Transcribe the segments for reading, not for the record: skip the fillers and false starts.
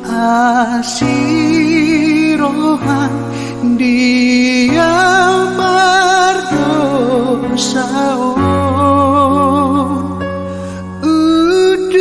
asirohan dia berdosa uduk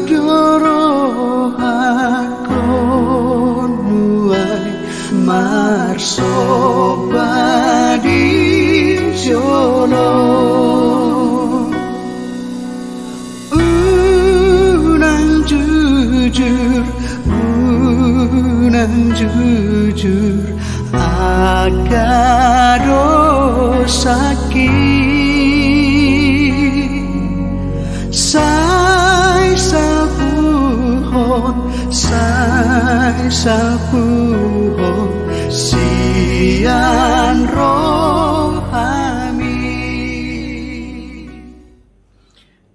dorohakon nuai marsobadi jolo jujur agar sakit sai sapuhon sian rohami.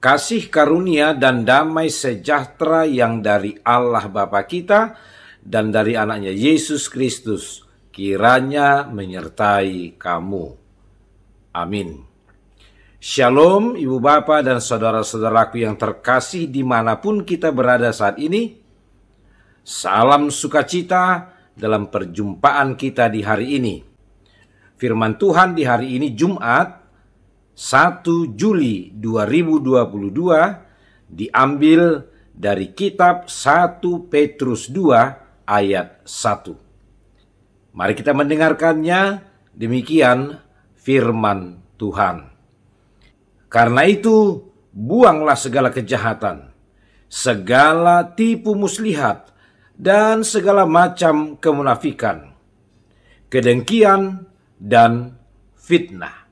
Kasih karunia dan damai sejahtera yang dari Allah Bapa kita dan dari anaknya Yesus Kristus kiranya menyertai kamu. Amin. Shalom Ibu Bapa dan saudara-saudaraku yang terkasih dimanapun kita berada saat ini. Salam sukacita dalam perjumpaan kita di hari ini. Firman Tuhan di hari ini Jumat 1 Juli 2022 diambil dari kitab 1 Petrus 2 ayat 1. Mari kita mendengarkannya, demikian firman Tuhan. Karena itu, buanglah segala kejahatan, segala tipu muslihat, dan segala macam kemunafikan, kedengkian, dan fitnah.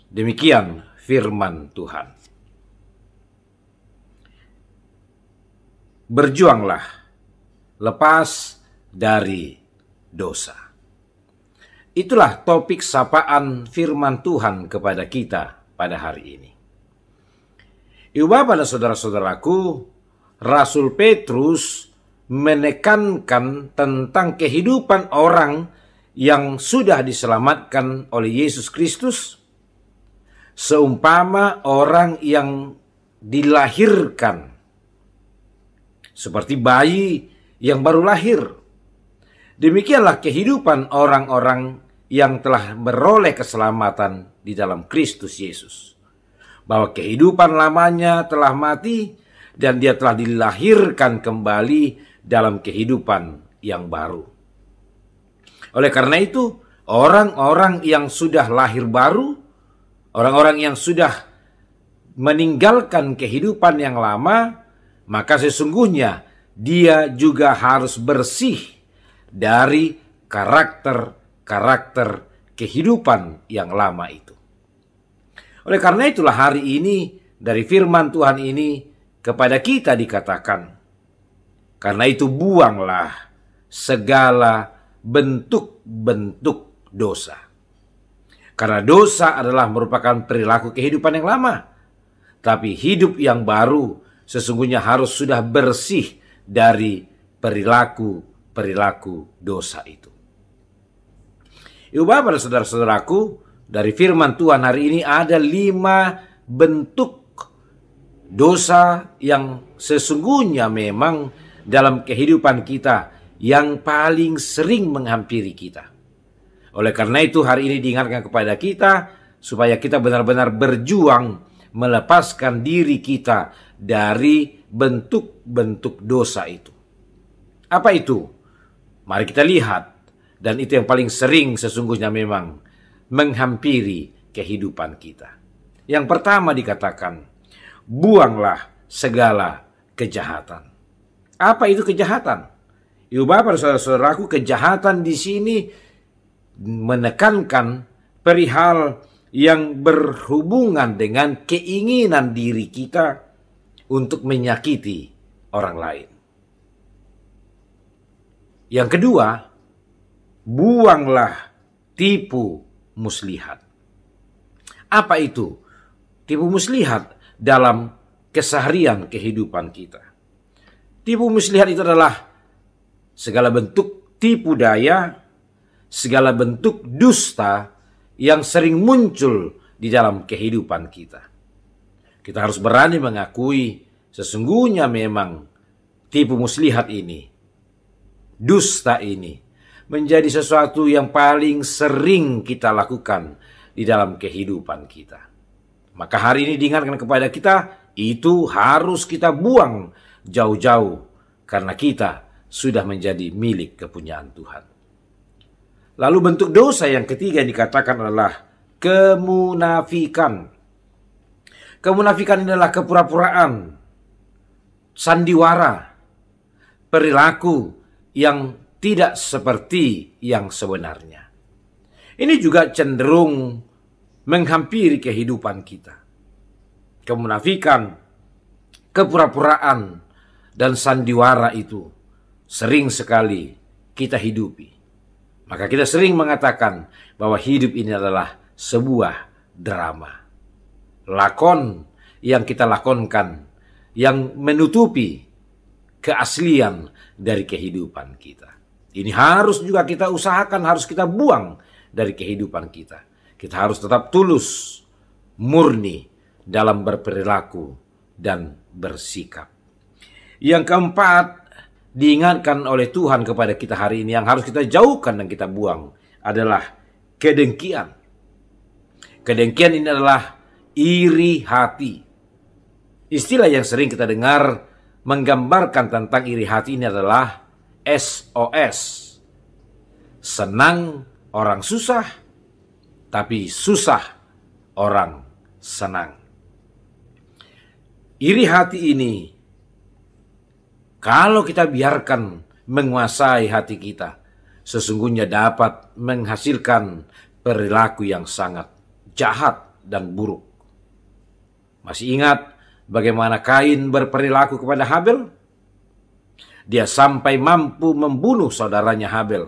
Demikian firman Tuhan. Berjuanglah lepas dari dosa. Itulah topik sapaan firman Tuhan kepada kita pada hari ini. Ibu Bapak dan saudara-saudaraku, Rasul Petrus menekankan tentang kehidupan orang yang sudah diselamatkan oleh Yesus Kristus, seumpama orang yang dilahirkan seperti bayi yang baru lahir. Demikianlah kehidupan orang-orang yang telah beroleh keselamatan di dalam Kristus Yesus. Bahwa kehidupan lamanya telah mati dan dia telah dilahirkan kembali dalam kehidupan yang baru. Oleh karena itu, orang-orang yang sudah lahir baru, orang-orang yang sudah meninggalkan kehidupan yang lama, maka sesungguhnya dia juga harus bersih dari karakter kehidupan yang lama itu. Oleh karena itulah hari ini dari firman Tuhan ini kepada kita dikatakan, karena itu buanglah segala bentuk-bentuk dosa. Karena dosa adalah merupakan perilaku kehidupan yang lama. Tapi hidup yang baru sesungguhnya harus sudah bersih dari perilaku dosa itu. Ibu Bapak dan saudara-saudaraku, dari firman Tuhan hari ini ada 5 bentuk dosa yang sesungguhnya memang dalam kehidupan kita yang paling sering menghampiri kita. Oleh karena itu hari ini diingatkan kepada kita supaya kita benar-benar berjuang melepaskan diri kita dari bentuk-bentuk dosa itu. Apa itu? Mari kita lihat. Dan itu yang paling sering sesungguhnya memang menghampiri kehidupan kita. Yang pertama dikatakan, buanglah segala kejahatan. Apa itu kejahatan? Ibu Bapak dan saudara-saudaraku, kejahatan di sini menekankan perihal yang berhubungan dengan keinginan diri kita untuk menyakiti orang lain. Yang kedua, buanglah tipu muslihat. Apa itu tipu muslihat dalam keseharian kehidupan kita? Tipu muslihat itu adalah segala bentuk tipu daya, segala bentuk dusta yang sering muncul di dalam kehidupan kita. Kita harus berani mengakui sesungguhnya memang tipu muslihat ini, dusta ini, menjadi sesuatu yang paling sering kita lakukan di dalam kehidupan kita. Maka hari ini diingatkan kepada kita, itu harus kita buang jauh-jauh, karena kita sudah menjadi milik kepunyaan Tuhan. Lalu bentuk dosa yang ketiga yang dikatakan adalah kemunafikan. Kemunafikan ini adalah kepura-puraan, sandiwara, perilaku yang tidak seperti yang sebenarnya. Ini juga cenderung menghampiri kehidupan kita. Kemunafikan, kepura-puraan, dan sandiwara itu sering sekali kita hidupi. Maka kita sering mengatakan bahwa hidup ini adalah sebuah drama. Lakon yang kita lakonkan, yang menutupi keaslian dari kehidupan kita. Ini harus juga kita usahakan, harus kita buang dari kehidupan kita. Kita harus tetap tulus, murni dalam berperilaku dan bersikap. Yang keempat, diingatkan oleh Tuhan kepada kita hari ini yang harus kita jauhkan dan kita buang adalah kedengkian. Kedengkian ini adalah iri hati. Istilah yang sering kita dengar menggambarkan tentang iri hati ini adalah SOS. Senang orang susah, tapi susah orang senang. Iri hati ini, kalau kita biarkan menguasai hati kita, sesungguhnya dapat menghasilkan perilaku yang sangat jahat dan buruk. Masih ingat bagaimana Kain berperilaku kepada Habel? Dia sampai mampu membunuh saudaranya Habel.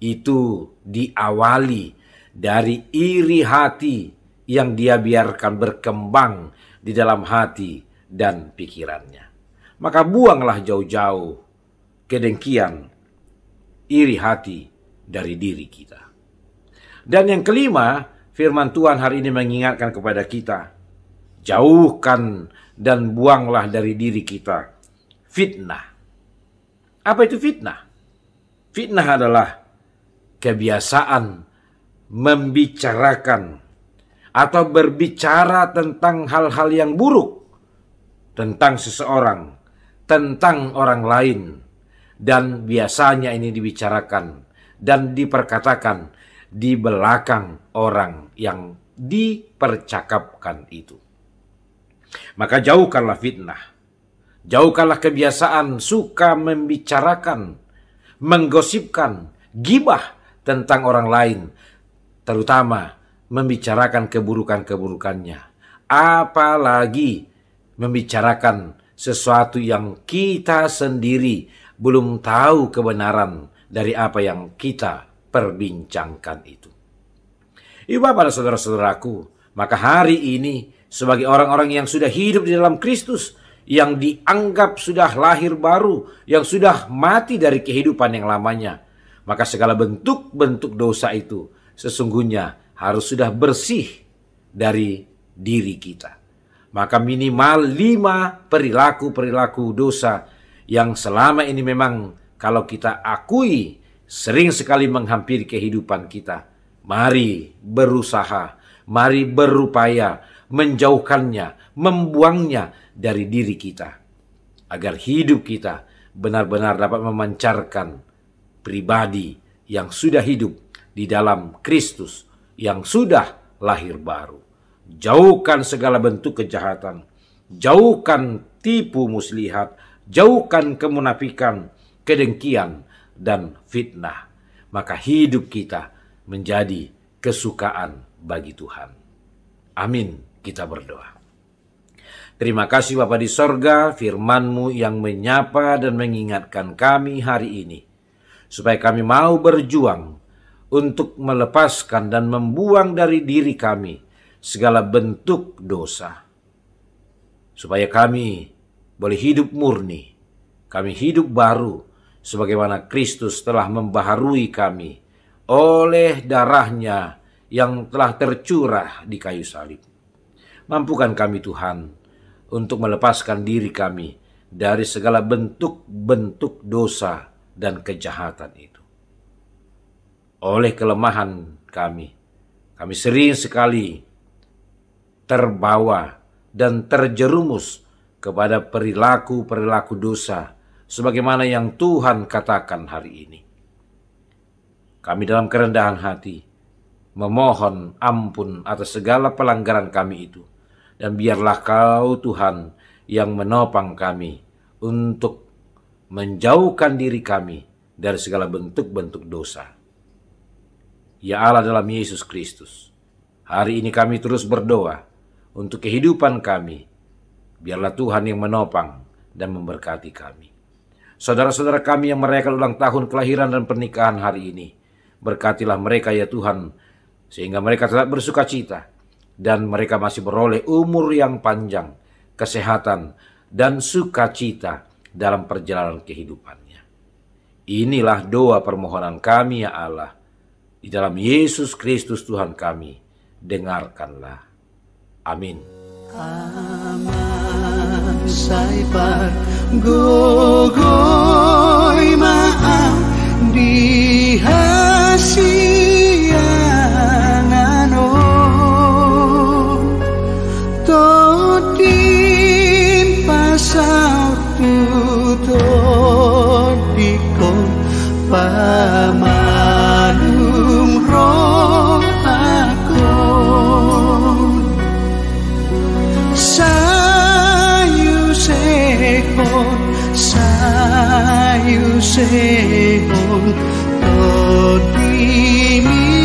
Itu diawali dari iri hati yang dia biarkan berkembang di dalam hati dan pikirannya. Maka buanglah jauh-jauh kedengkian, iri hati dari diri kita. Dan yang kelima, firman Tuhan hari ini mengingatkan kepada kita, jauhkan dan buanglah dari diri kita fitnah. Apa itu fitnah? Fitnah adalah kebiasaan membicarakan atau berbicara tentang hal-hal yang buruk tentang seseorang, tentang orang lain, dan biasanya ini dibicarakan dan diperkatakan di belakang orang yang dipercakapkan itu. Maka jauhkanlah fitnah. Jauhkanlah kebiasaan suka membicarakan, menggosipkan, gibah tentang orang lain, terutama membicarakan keburukan-keburukannya. Apalagi membicarakan sesuatu yang kita sendiri belum tahu kebenaran dari apa yang kita perbincangkan itu. Ibu bapak dan saudara-saudaraku, maka hari ini sebagai orang-orang yang sudah hidup di dalam Kristus, yang dianggap sudah lahir baru, yang sudah mati dari kehidupan yang lamanya, maka segala bentuk-bentuk dosa itu sesungguhnya harus sudah bersih dari diri kita. Maka minimal 5 perilaku-perilaku dosa yang selama ini memang kalau kita akui sering sekali menghampiri kehidupan kita. Mari berusaha, mari berupaya menjauhkannya, membuangnya dari diri kita, agar hidup kita benar-benar dapat memancarkan pribadi yang sudah hidup di dalam Kristus, yang sudah lahir baru. Jauhkan segala bentuk kejahatan, jauhkan tipu muslihat, jauhkan kemunafikan, kedengkian, dan fitnah. Maka hidup kita menjadi kesukaan bagi Tuhan. Amin. Kita berdoa. Terima kasih Bapa di sorga, firman-Mu yang menyapa dan mengingatkan kami hari ini, supaya kami mau berjuang untuk melepaskan dan membuang dari diri kami segala bentuk dosa, supaya kami boleh hidup murni, kami hidup baru, sebagaimana Kristus telah membaharui kami oleh darah-Nya yang telah tercurah di kayu salib. Mampukan kami Tuhan untuk melepaskan diri kami dari segala bentuk-bentuk dosa dan kejahatan itu. Oleh kelemahan kami sering sekali terbawa dan terjerumus kepada perilaku-perilaku dosa sebagaimana yang Tuhan katakan hari ini. Kami dalam kerendahan hati memohon ampun atas segala pelanggaran kami itu, dan biarlah Kau Tuhan yang menopang kami untuk menjauhkan diri kami dari segala bentuk-bentuk dosa. Ya Allah dalam Yesus Kristus, hari ini kami terus berdoa untuk kehidupan kami. Biarlah Tuhan yang menopang dan memberkati kami. Saudara-saudara kami yang merayakan ulang tahun kelahiran dan pernikahan hari ini, berkatilah mereka ya Tuhan, sehingga mereka tetap bersuka cita dan mereka masih beroleh umur yang panjang, kesehatan, dan sukacita dalam perjalanan kehidupannya. Inilah doa permohonan kami ya Allah. Di dalam Yesus Kristus Tuhan kami, dengarkanlah. Amin. Aman saipar gogoy maam dihasianano todin pasau tutodikon pamalum roh akon sayu sehon todimi